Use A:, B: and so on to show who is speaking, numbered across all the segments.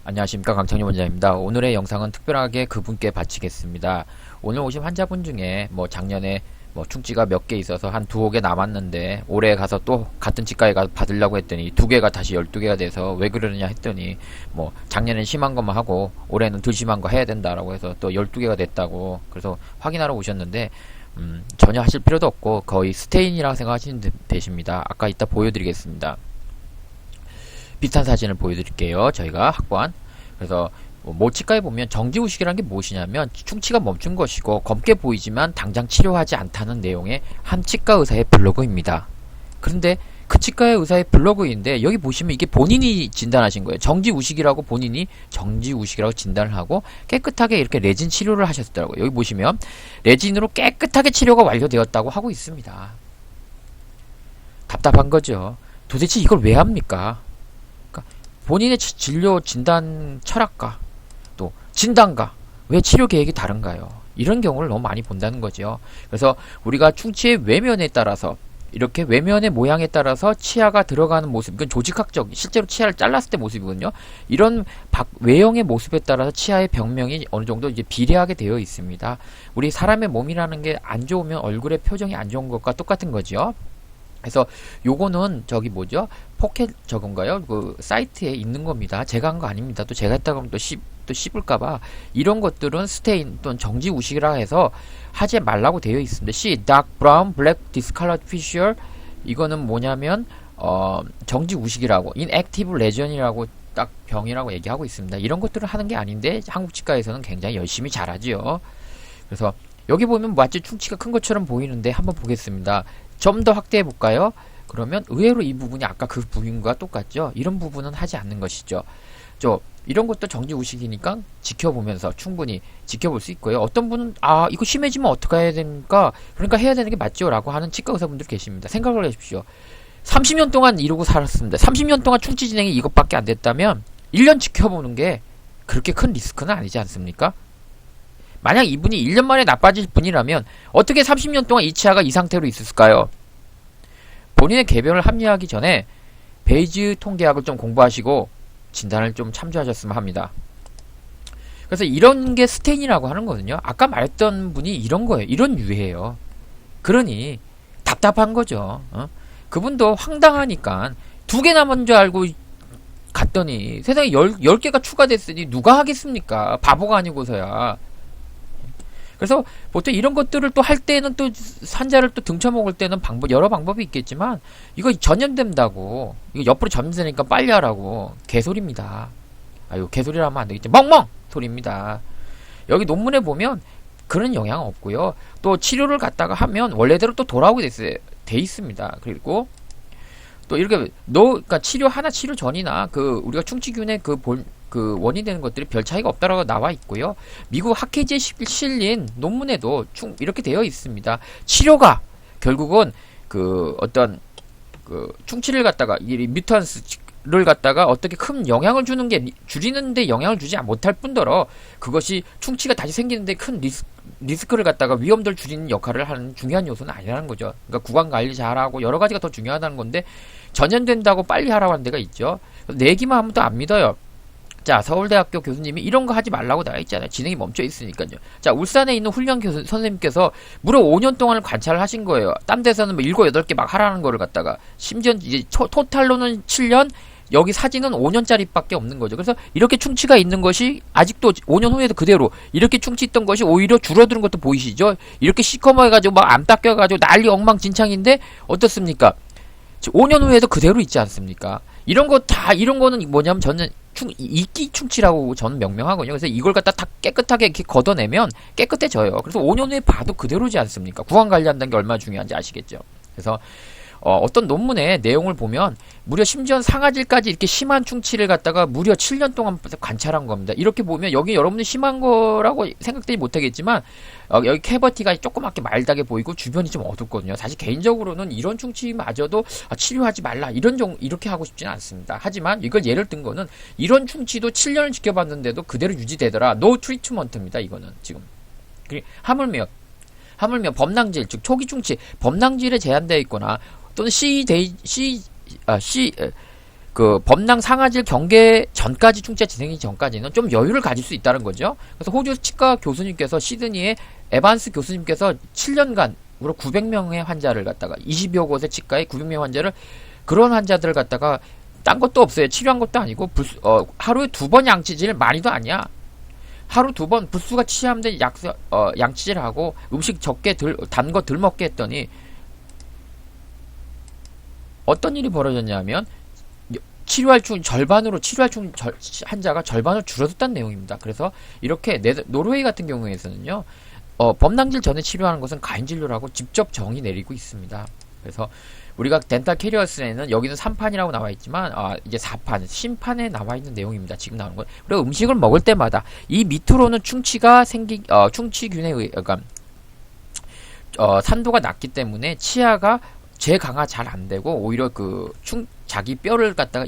A: 안녕하십니까, 강창림 원장입니다. 오늘의 영상은 특별하게 그분께 바치겠습니다. 오늘 오신 환자분 중에 작년에 충치가 몇 개 있어서 한 두어 개 남았는데 올해 가서 또 같은 치과에 가서 받으려고 했더니 두 개가 다시 12개가 돼서 왜 그러느냐 했더니 작년엔 심한 것만 하고 올해는 덜 심한 거 해야 된다라고 해서 또 12개가 됐다고 그래서 확인하러 오셨는데 전혀 하실 필요도 없고 거의 스테인이라고 생각하시면 되십니다. 아까 이따 보여드리겠습니다. 비슷한 사진을 보여드릴게요. 저희가 확보한. 그래서 모치과에 보면 정지후식이라는 게 무엇이냐면 충치가 멈춘 것이고 검게 보이지만 당장 치료하지 않다는 내용의 한 치과 의사의 블로그입니다. 그런데 그 치과의 의사의 블로그인데 여기 보시면 이게 본인이 진단하신 거예요. 정지후식이라고 본인이 정지후식이라고 진단을 하고 깨끗하게 이렇게 레진 치료를 하셨더라고요. 여기 보시면 레진으로 깨끗하게 치료가 완료되었다고 하고 있습니다. 답답한 거죠. 도대체 이걸 왜 합니까? 본인의 진료 진단 철학과 또 진단과 왜 치료 계획이 다른가요? 이런 경우를 너무 많이 본다는 거죠. 그래서 우리가 충치의 외면에 따라서 이렇게 외면의 모양에 따라서 치아가 들어가는 모습, 이건 조직학적, 실제로 치아를 잘랐을 때 모습이거든요. 이런 외형의 모습에 따라서 치아의 병명이 어느 정도 이제 비례하게 되어 있습니다. 우리 사람의 몸이라는 게 안 좋으면 얼굴의 표정이 안 좋은 것과 똑같은 거죠. 그래서 요거는 저기 뭐죠? 포켓 저건가요? 그 사이트에 있는 겁니다. 제가 한 거 아닙니다. 또 제가 했다고 하면 또 씹을까봐 이런 것들은 스테인 또는 정지우식이라 해서 하지 말라고 되어 있습니다. C. dark brown, black, discolored fissure. 이거는 뭐냐면 정지우식이라고 inactive lesion이라고 딱 병이라고 얘기하고 있습니다. 이런 것들을 하는 게 아닌데 한국 치과에서는 굉장히 열심히 잘하지요. 그래서 여기 보면 마치 충치가 큰 것처럼 보이는데 한번 보겠습니다. 좀 더 확대해 볼까요? 그러면 의외로 이 부분이 아까 그 부분과 똑같죠? 이런 부분은 하지 않는 것이죠. 이런 것도 정지우식이니까 지켜보면서 충분히 지켜볼 수 있고요. 어떤 분은 이거 심해지면 어떻게 해야 됩니까? 그러니까 해야 되는 게 맞죠? 라고 하는 치과 의사분들 계십니다. 생각을 해주십시오. 30년 동안 이러고 살았습니다. 30년 동안 충치 진행이 이것밖에 안 됐다면 1년 지켜보는 게 그렇게 큰 리스크는 아니지 않습니까? 만약 이분이 1년 만에 나빠질 분이라면 어떻게 30년 동안 이 치아가 이 상태로 있었을까요? 본인의 개변을 합리화하기 전에 베이지 통계학을 좀 공부하시고 진단을 좀 참조하셨으면 합니다. 그래서 이런 게 스테인이라고 하는 거거든요. 아까 말했던 분이 이런 거예요. 이런 유해예요. 그러니 답답한 거죠. 그분도 황당하니까 2개 남은 줄 알고 갔더니 세상에 10개가 추가됐으니 누가 하겠습니까? 바보가 아니고서야. 그래서 보통 이런 것들을 또 할 때는 또 환자를 또 등쳐먹을 때는 여러 방법이 있겠지만 이거 전염된다고 이거 옆으로 전염되니까 빨리 하라고 개소리입니다. 이거 개소리라 하면 안 되겠지. 멍멍 소리입니다. 여기 논문에 보면 그런 영향은 없고요. 또 치료를 갖다가 하면 원래대로 또 돌아오게 돼 있습니다. 그리고 또 이렇게 그러니까 치료 전이나 우리가 충치균의 그 원인 되는 것들이 별 차이가 없다라고 나와 있고요. 미국 학회지에 실린 논문에도 이렇게 되어 있습니다. 치료가 결국은 어떤 충치를 갖다가 이 뮤탄스를 갖다가 어떻게 큰 영향을 주는 게 줄이는데 영향을 주지 못할 뿐더러 그것이 충치가 다시 생기는데 큰 리스크를 갖다가 위험도를 줄이는 역할을 하는 중요한 요소는 아니라는 거죠. 그러니까 구강 관리 잘하고 여러 가지가 더 중요하다는 건데 전염된다고 빨리 하라고 하는 데가 있죠. 내기만 하면 또 안 믿어요. 자, 서울대학교 교수님이 이런 거 하지 말라고 나와 있잖아요. 진행이 멈춰 있으니까요. 자, 울산에 있는 훈련 선생님께서 무려 5년 동안을 관찰을 하신 거예요. 딴 데서는 7, 8개 막 하라는 거를 갖다가 심지어 이제 토탈로는 7년, 여기 사진은 5년짜리밖에 없는 거죠. 그래서 이렇게 충치가 있는 것이 아직도 5년 후에도 그대로 이렇게 충치 있던 것이 오히려 줄어드는 것도 보이시죠? 이렇게 시커머해가지고 막 암 닦여가지고 난리 엉망진창인데 어떻습니까? 5년 후에도 그대로 있지 않습니까? 이런 거는 뭐냐면 저는 이끼 충치라고 저는 명명하거든요. 그래서 이걸 갖다 다 깨끗하게 이렇게 걷어내면 깨끗해져요. 그래서 5년 후에 봐도 그대로지 않습니까? 구강 관리한다는 게 얼마나 중요한지 아시겠죠? 그래서 어떤 논문의 내용을 보면 무려 심지어 상아질까지 이렇게 심한 충치를 갖다가 무려 7년 동안 관찰한 겁니다. 이렇게 보면 여기 여러분들 심한 거라고 생각되지 못하겠지만 여기 캐버티가 조그맣게 말다게 보이고 주변이 좀 어둡거든요. 사실 개인적으로는 이런 충치마저도 치료하지 말라 이렇게 하고 싶지는 않습니다. 하지만 이걸 예를 든 거는 이런 충치도 7년을 지켜봤는데도 그대로 유지되더라. 노 트리트먼트입니다. 이거는 지금 하물며 범낭질 즉 초기 충치 범낭질에 제한되어 있거나 또는 그 범낭 상아질 경계 전까지 충치가 진행이 전까지는 좀 여유를 가질 수 있다는 거죠. 그래서 호주 치과 교수님께서 시드니의 에반스 교수님께서 7년간 우리 900명의 환자를 갖다가 20여 곳의 치과에 900명 환자를 그런 환자들을 갖다가 딴 것도 없어요. 치료한 것도 아니고 하루에 2번 양치질 많이도 아니야. 하루 2번 부수가 취하면 양치질하고 음식 적게 단 거 덜 먹게 했더니 어떤 일이 벌어졌냐면 절반으로 치료할 환자가 절반으로 줄어들었다는 내용입니다. 그래서 이렇게 노르웨이 같은 경우에서는요, 범낭질 전에 치료하는 것은 가인진료라고 직접 정의 내리고 있습니다. 그래서 우리가 덴탈 캐리어스에는 여기는 3판이라고 나와 있지만 이제 4판, 신판에 나와 있는 내용입니다. 지금 나오는 건. 그리고 음식을 먹을 때마다 이 밑으로는 충치균에 의해 그러니까 산도가 낮기 때문에 치아가 재강화 잘 안 되고 오히려 자기 뼈를 갖다가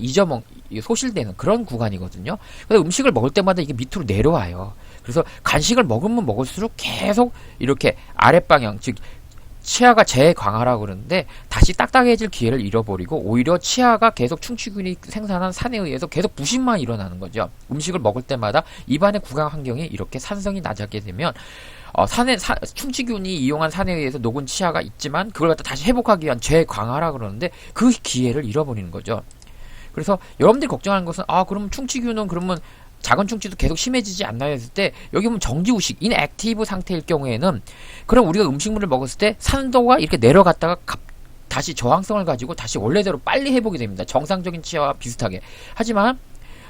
A: 소실되는 그런 구간이거든요. 그래서 음식을 먹을 때마다 이게 밑으로 내려와요. 그래서 간식을 먹으면 먹을수록 계속 이렇게 아랫방향, 즉 치아가 재강화라고 그러는데 다시 딱딱해질 기회를 잃어버리고 오히려 치아가 계속 충치균이 생산한 산에 의해서 계속 부식만 일어나는 거죠. 음식을 먹을 때마다 입안의 구강 환경이 이렇게 산성이 낮게 되면 충치균이 이용한 산에 의해서 녹은 치아가 있지만 그걸 갖다 다시 회복하기 위한 재강화라고 그러는데 그 기회를 잃어버리는 거죠. 그래서 여러분들이 걱정하는 것은 그럼 충치균은 그러면 작은 충치도 계속 심해지지 않나요? 했을 때 여기 보면 정지우식, 인액티브 상태일 경우에는 그럼 우리가 음식물을 먹었을 때 산도가 이렇게 내려갔다가 다시 저항성을 가지고 다시 원래대로 빨리 회복이 됩니다. 정상적인 치아와 비슷하게. 하지만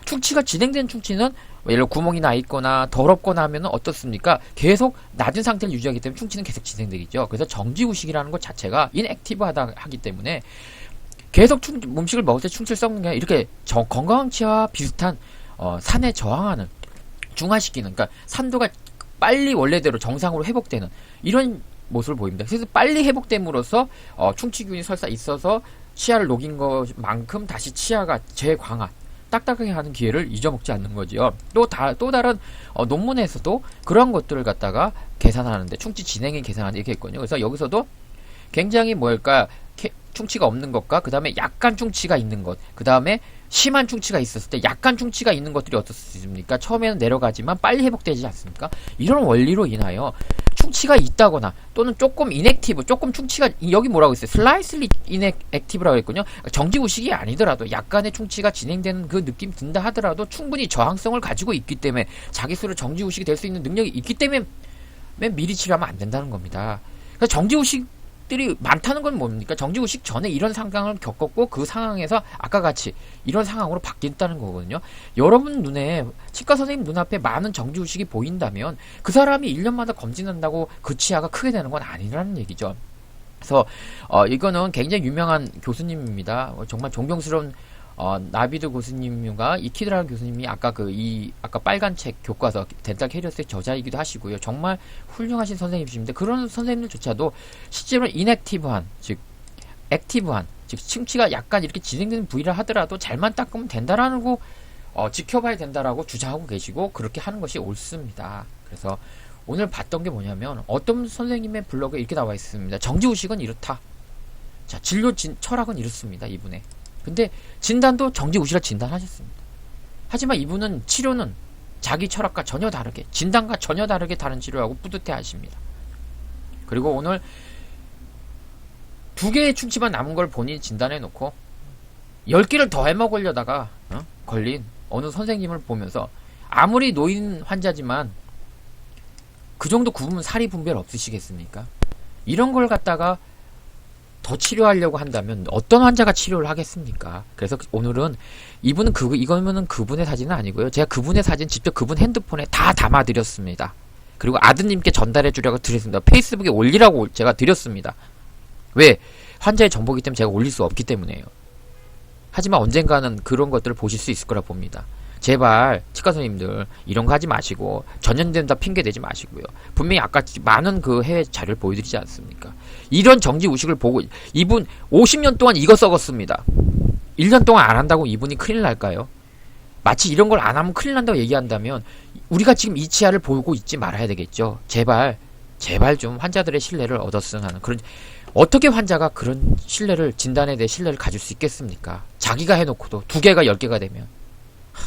A: 충치가 진행된 충치는 예를 들어 구멍이 나 있거나 더럽거나 하면 어떻습니까? 계속 낮은 상태를 유지하기 때문에 충치는 계속 진행되겠죠. 그래서 정지우식이라는 것 자체가 인액티브하다 하기 때문에 계속 음식을 먹을 때 충치를 썩는 게 아니라 이렇게 건강한 치아와 비슷한 산에 저항하는, 중화시키는, 그러니까 산도가 빨리 원래대로 정상으로 회복되는 이런 모습을 보입니다. 그래서 빨리 회복됨으로써 충치균이 설사 있어서 치아를 녹인 것만큼 다시 치아가 재강화, 딱딱하게 하는 기회를 잊어먹지 않는 거지요. 또 다른 논문에서도 그런 것들을 갖다가 계산하는데 충치 진행이 계산하는데 이렇게 했거든요. 그래서 여기서도 굉장히 충치가 없는 것과 그 다음에 약간 충치가 있는 것, 그 다음에 심한 충치가 있었을 때 약간 충치가 있는 것들이 어떻습니까? 처음에는 내려가지만 빨리 회복되지 않습니까? 이런 원리로 인하여 충치가 있다거나 또는 조금 인액티브, 조금 충치가 여기 뭐라고 했어요? 슬라이슬리 인액티브라고 했군요. 정지우식이 아니더라도 약간의 충치가 진행되는 그 느낌 든다 하더라도 충분히 저항성을 가지고 있기 때문에 자기 스스로 정지우식이 될 수 있는 능력이 있기 때문에 미리 치료하면 안 된다는 겁니다. 그러니까 정지우식들이 많다는 건 뭡니까? 정지우식 전에 이런 상황을 겪었고 그 상황에서 아까 같이 이런 상황으로 바뀌었다는 거거든요. 여러분 눈에 치과 선생님 눈앞에 많은 정지우식이 보인다면 그 사람이 1년마다 검진한다고 그 치아가 크게 되는 건 아니라는 얘기죠. 그래서 이거는 굉장히 유명한 교수님입니다. 정말 존경스러운 나비드 교수님과 이키드라 교수님이 아까 아까 빨간 책 교과서 덴탈 캐리어스의 저자이기도 하시고요. 정말 훌륭하신 선생님이십니다. 그런 선생님들조차도 실제로 인액티브한, 즉 액티브한, 즉 충치가 약간 이렇게 진행되는 부위를 하더라도 잘만 닦으면 된다라고 지켜봐야 된다라고 주장하고 계시고 그렇게 하는 것이 옳습니다. 그래서 오늘 봤던 게 뭐냐면 어떤 선생님의 블로그에 이렇게 나와 있습니다. 정지우식은 이렇다. 자, 진료 철학은 이렇습니다. 이분의. 근데 진단도 정지우식을 진단하셨습니다. 하지만 이분은 치료는 자기 철학과 전혀 다르게, 진단과 전혀 다르게 다른 치료하고 뿌듯해 하십니다. 그리고 오늘 2개의 충치만 남은 걸 본인이 진단해 놓고 10개를 더 해먹으려다가 걸린 어느 선생님을 보면서 아무리 노인 환자지만 그 정도 굽으면 살이 분별 없으시겠습니까? 이런 걸 갖다가 더 치료하려고 한다면 어떤 환자가 치료를 하겠습니까? 그래서 오늘은 이거는 그분의 사진은 아니고요. 제가 그분의 사진 직접 그분 핸드폰에 다 담아드렸습니다. 그리고 아드님께 전달해 주려고 드렸습니다. 페이스북에 올리라고 제가 드렸습니다. 왜? 환자의 정보이기 때문에 제가 올릴 수 없기 때문에요. 하지만 언젠가는 그런 것들을 보실 수 있을 거라 봅니다. 제발 치과 선생님들 이런 거 하지 마시고 전염된다 핑계 대지 마시고요. 분명히 아까 많은 그 해외 자료를 보여드리지 않습니까? 이런 정지우식을 보고 이분 50년 동안 이거 썩었습니다. 1년 동안 안 한다고 이분이 큰일 날까요? 마치 이런 걸 안 하면 큰일 난다고 얘기한다면 우리가 지금 이 치아를 보고 있지 말아야 되겠죠. 제발 좀 환자들의 신뢰를 얻었으면 하는 그런. 어떻게 환자가 그런 신뢰를, 진단에 대해 신뢰를 가질 수 있겠습니까? 자기가 해놓고도 2개가 10개가 되면